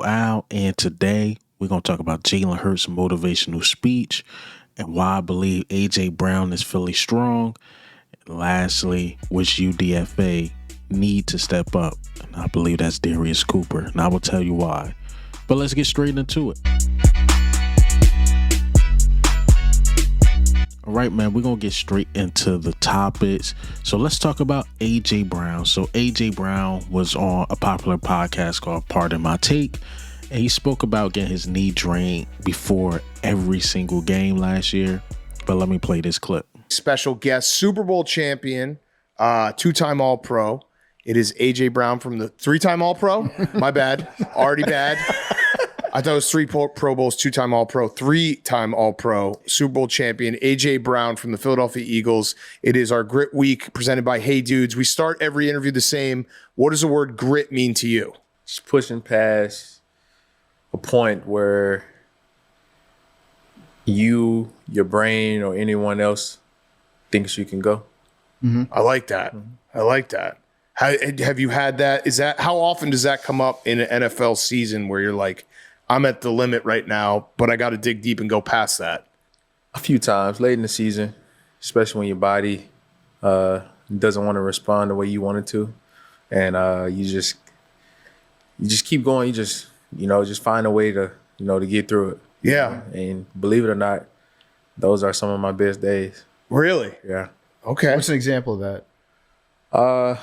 Al, and today we're going to talk about Jalen Hurts' motivational speech and why I believe A.J. Brown is Philly strong. And lastly, which UDFA need to step up. And I believe that's Darius Cooper, and I will tell you why. But let's get straight into it. All right, man, we're going to get straight into the topics. So let's talk about A.J. Brown. So A.J. Brown was on a popular podcast called Pardon My Take, and he spoke about getting his knee drained before every single game last year. But let me play this clip. Special guest, Super Bowl champion, two-time All-Pro. It is A.J. Brown from the three-time All-Pro. My bad. Already bad. I thought it was three Pro Bowls, two-time All-Pro, three-time All-Pro, Super Bowl champion, A.J. Brown from the Philadelphia Eagles. It is our Grit Week presented by Hey Dudes. We start every interview the same. What does the word grit mean to you? Just pushing past a point where you, your brain, or anyone else thinks you can go. Mm-hmm. I like that. I like that. Have you had that? How often does that come up in an NFL season where you're like, I'm at the limit right now, but I got to dig deep and go past that? A few times late in the season, especially when your body doesn't want to respond the way you want it to, and you just keep going. You just find a way to to get through it. Yeah. And believe it or not, those are some of my best days. Really? Yeah. Okay. What's an example of that?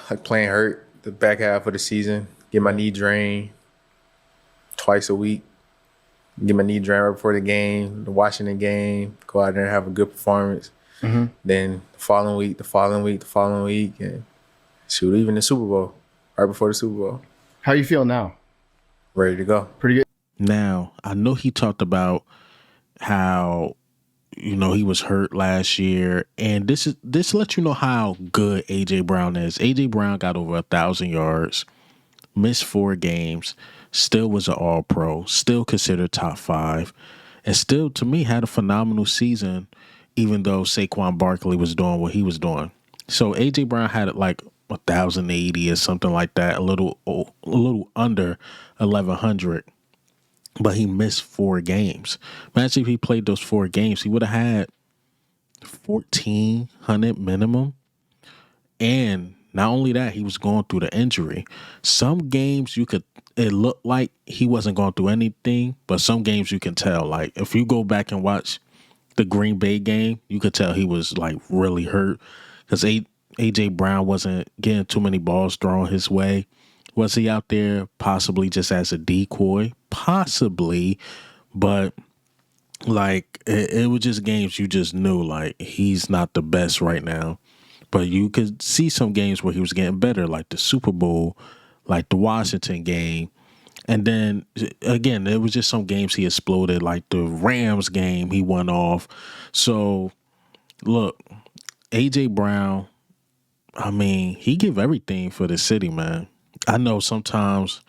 Like playing hurt the back half of the season, get my knee drained twice a week. Get my knee drained right before the game, the Washington game, go out there and have a good performance. Mm-hmm. Then the following week, and shoot, even the Super Bowl, right before the Super Bowl. How you feel now? Ready to go. Pretty good. Now, I know he talked about how, he was hurt last year, and this lets you know how good A.J. Brown is. A.J. Brown got over 1,000 yards, missed 4 games, still was an All-Pro, still considered top 5, and still, to me, had a phenomenal season, even though Saquon Barkley was doing what he was doing. So A.J. Brown had like 1,080 or something like that, a little under 1,100, but he missed 4 games. Imagine if he played those 4 games, he would have had 1,400 minimum, and not only that, he was going through the injury. Some games it looked like he wasn't going through anything, but some games you can tell. Like if you go back and watch the Green Bay game, you could tell he was like really hurt because A.J. Brown wasn't getting too many balls thrown his way. Was he out there possibly just as a decoy? Possibly, but like it was just games you just knew like he's not the best right now. But you could see some games where he was getting better, like the Super Bowl, like the Washington game. And then, again, there was just some games he exploded, like the Rams game he went off. So, look, A.J. Brown, I mean, he give everything for the city, man. I know sometimes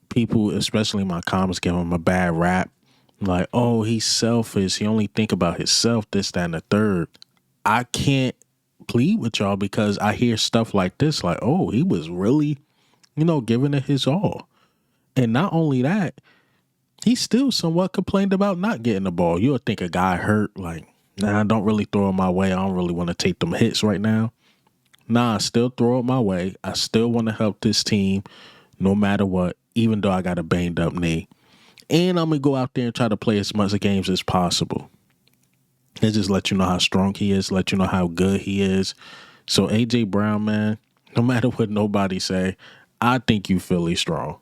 people, especially in my comments, give him a bad rap. Like, oh, he's selfish. He only think about himself, this, that, and the third. I can't plead with y'all because I hear stuff like this, like, oh, he was really, giving it his all. And not only that, he still somewhat complained about not getting the ball. You'll think a guy hurt, like, nah, don't really throw it my way. I don't really want to take them hits right now. Nah, I still throw it my way. I still want to help this team no matter what, even though I got a banged up knee. And I'm going to go out there and try to play as much games as possible. It just let you know how strong he is, let you know how good he is. So A.J. Brown, man, no matter what nobody say, I think you Philly strong.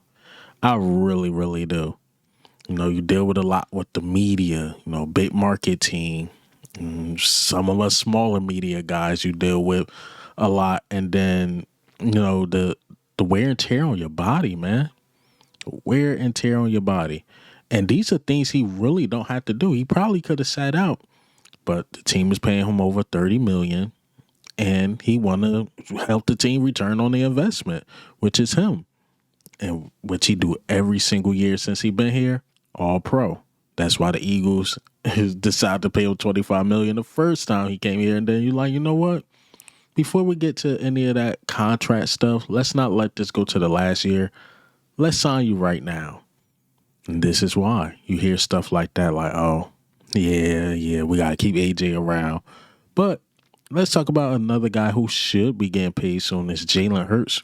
I really, really do. You deal with a lot with the media, big market team. Some of us smaller media guys you deal with a lot. And then, the wear and tear on your body, man. Wear and tear on your body. And these are things he really don't have to do. He probably could have sat out. But the team is paying him over $30 million, and he want to help the team return on the investment, which is him. And which he do every single year since he been here, all pro. That's why the Eagles decided to pay him $25 million the first time he came here. And then you're like, you know what? Before we get to any of that contract stuff, let's not let this go to the last year. Let's sign you right now. And this is why you hear stuff like that, like, oh, yeah, we got to keep AJ around. But let's talk about another guy who should be getting paid soon. Is Jalen Hurts.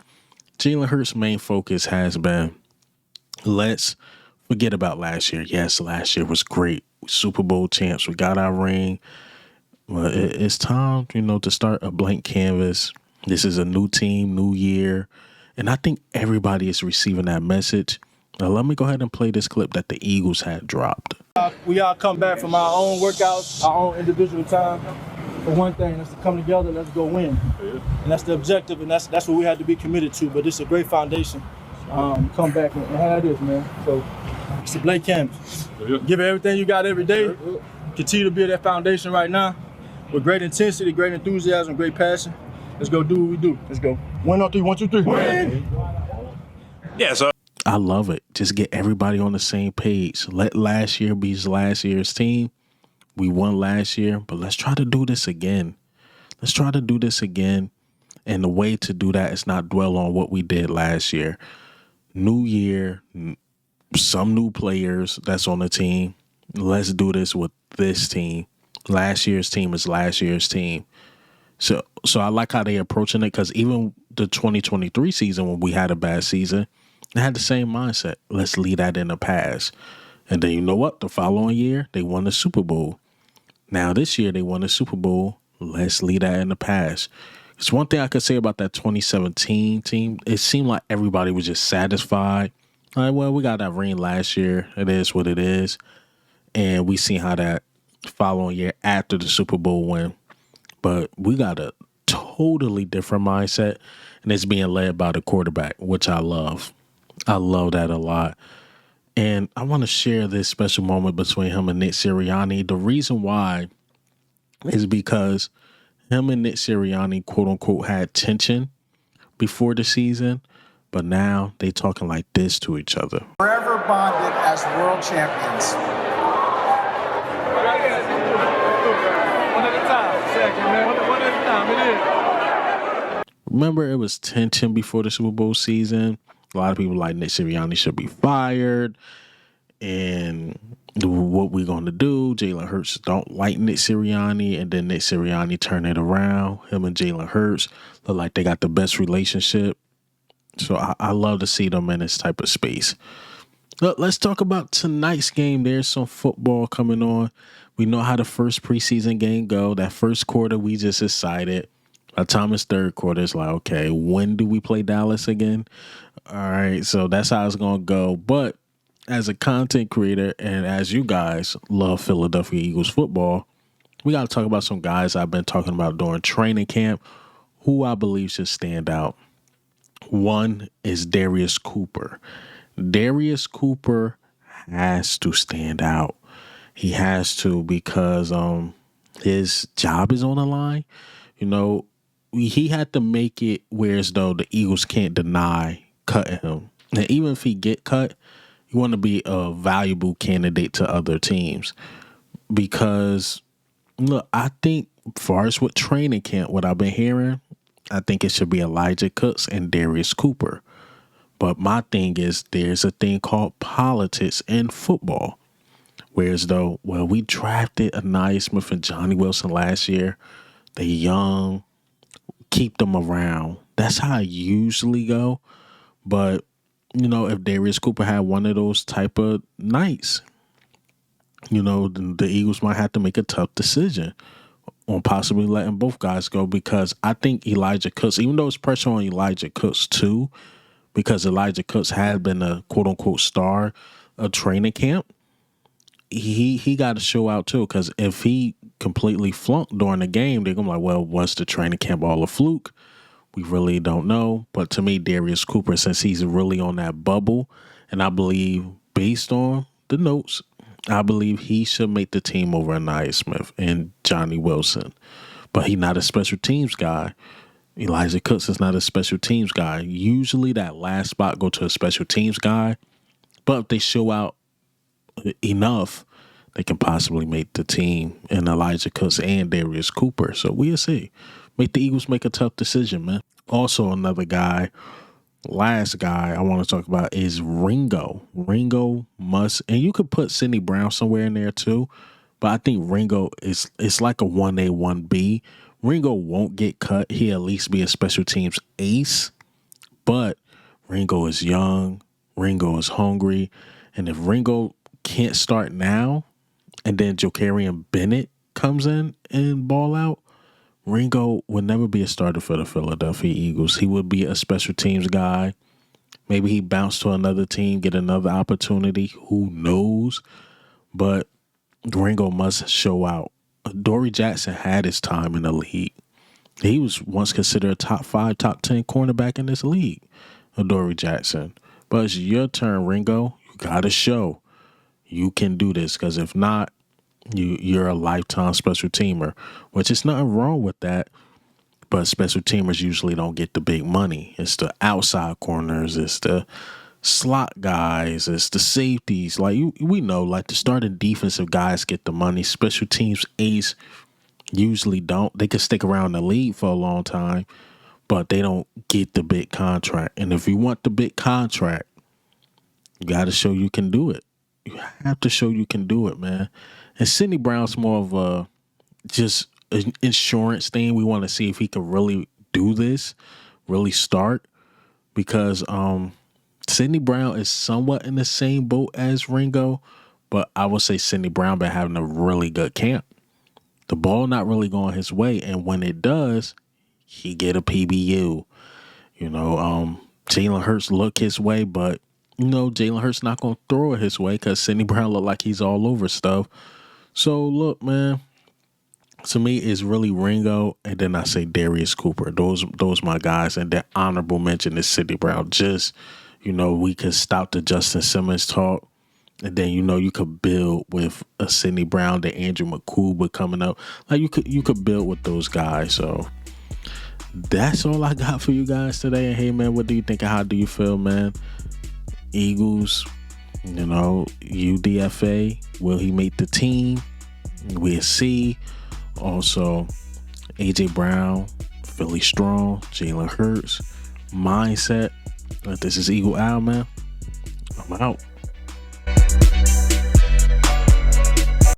Jalen Hurts' main focus has been, let's forget about last year. Yes, last year was great. Super Bowl champs. We got our ring. But it's time, to start a blank canvas. This is a new team, new year. And I think everybody is receiving that message. Now, let me go ahead and play this clip that the Eagles had dropped. We all come back from our own workouts, our own individual time. For one thing, let's come together, let's go win. And that's the objective, and that's what we have to be committed to. But it's a great foundation. Come back and have this, man. So it's a blank canvas. Give it everything you got every day. Continue to build that foundation right now with great intensity, great enthusiasm, great passion. Let's go do what we do. Let's go. 1 on 3, 1, 2, 3. Win! Yeah, so I love it. Just get everybody on the same page. Let last year be last year's team. We won last year, but let's try to do this again. Let's try to do this again. And the way to do that is not dwell on what we did last year. New year, some new players that's on the team. Let's do this with this team. Last year's team is last year's team. So I like how they're approaching it, because even the 2023 season, when we had a bad season, they had the same mindset. Let's leave that in the past. And then you know what? The following year, they won the Super Bowl. Now this year, they won the Super Bowl. Let's leave that in the past. It's one thing I could say about that 2017 team. It seemed like everybody was just satisfied. Like, well, we got that ring last year. It is what it is. And we seen how that following year after the Super Bowl win. But we got a totally different mindset, and it's being led by the quarterback, which I love. I love that a lot. And I want to share this special moment between him and Nick Sirianni. The reason why is because him and Nick Sirianni, quote unquote, had tension before the season, but now they talking like this to each other. Forever bonded as world champions. Remember, it was tension before the Super Bowl season. A lot of people like Nick Sirianni should be fired. And what we going to do? Jalen Hurts don't like Nick Sirianni. And then Nick Sirianni turn it around. Him and Jalen Hurts look like they got the best relationship. So I love to see them in this type of space. But let's talk about tonight's game. There's some football coming on. We know how the first preseason game go. That first quarter, we just decided. By the time it's third quarter, it's like, okay, when do we play Dallas again? All right, so that's how it's going to go. But as a content creator and as you guys love Philadelphia Eagles football, we got to talk about some guys I've been talking about during training camp who I believe should stand out. One is Darius Cooper. Darius Cooper has to stand out. He has to, because his job is on the line. He had to make it where as though the Eagles can't deny cutting him. And even if he get cut, you want to be a valuable candidate to other teams. Because, look, I think as far as with training camp, what I've been hearing, I think it should be Elijah Cooks and Darius Cooper. But my thing is, there's a thing called politics in football. Whereas though, well, we drafted Anaya Smith and Johnny Wilson last year. They young, keep them around. That's how I usually go. But, if Darius Cooper had one of those type of nights, the Eagles might have to make a tough decision on possibly letting both guys go, because I think Elijah Cooks, even though it's pressure on Elijah Cooks too, because Elijah Cooks had been a quote-unquote star of training camp, he got to show out too, because if he completely flunked during the game, they're going to be like, well, was the training camp all a fluke? We really don't know. But to me, Darius Cooper, since he's really on that bubble, and I believe based on the notes, I believe he should make the team over Anaya Smith and Johnny Wilson. But he's not a special teams guy. Elijah Cooks is not a special teams guy. Usually that last spot go to a special teams guy. But if they show out enough, they can possibly make the team, and Elijah Cooks and Darius Cooper. So we'll see. Make the Eagles make a tough decision, man. Also, another guy last guy I want to talk about is Ringo. Ringo must, and you could put Sidney Brown somewhere in there too, but I think Ringo is it's like a 1A, 1B. Ringo won't get cut. He'll at least be a special teams ace, but Ringo is young. Ringo is hungry. And if Ringo can't start now, and then Jokerian Bennett comes in and ball out, Ringo would never be a starter for the Philadelphia Eagles. He would be a special teams guy. Maybe he bounced to another team, get another opportunity. Who knows? But Ringo must show out. Dory Jackson had his time in the league. He was once considered a top 5, top 10 cornerback in this league, Dory Jackson. But it's your turn, Ringo. You got to show you can do this, because if not, you're a lifetime special teamer, which is nothing wrong with that. But special teamers usually don't get the big money. It's the outside corners, it's the slot guys, it's the safeties. Like we know, like the starting defensive guys get the money. Special teams ace usually don't. They can stick around the league for a long time, but they don't get the big contract. And if you want the big contract, you got to show you can do it. You have to show you can do it, man. And Sidney Brown's more of a just an insurance thing. We want to see if he can really do this, really start, because Sidney Brown is somewhat in the same boat as Ringo, but I would say Sidney Brown been having a really good camp. The ball not really going his way, and when it does, he get a PBU. Jalen Hurts look his way, but Jalen Hurts not going to throw it his way because Sidney Brown look like he's all over stuff. So look, man, to me it's really Ringo, and then I say Darius Cooper. Those my guys, and that honorable mention is Sidney Brown. Just we could stop the Justin Simmons talk, and then you could build with a Sidney Brown, the Andrew McCuba coming up. Like you could build with those guys. So that's all I got for you guys today. And hey, man, what do you think? How do you feel, man? Eagles, UDFA, will he make the team? We'll see. Also, AJ Brown, Philly strong, Jalen Hurts, mindset. This is Eagle Owl, man. I'm out.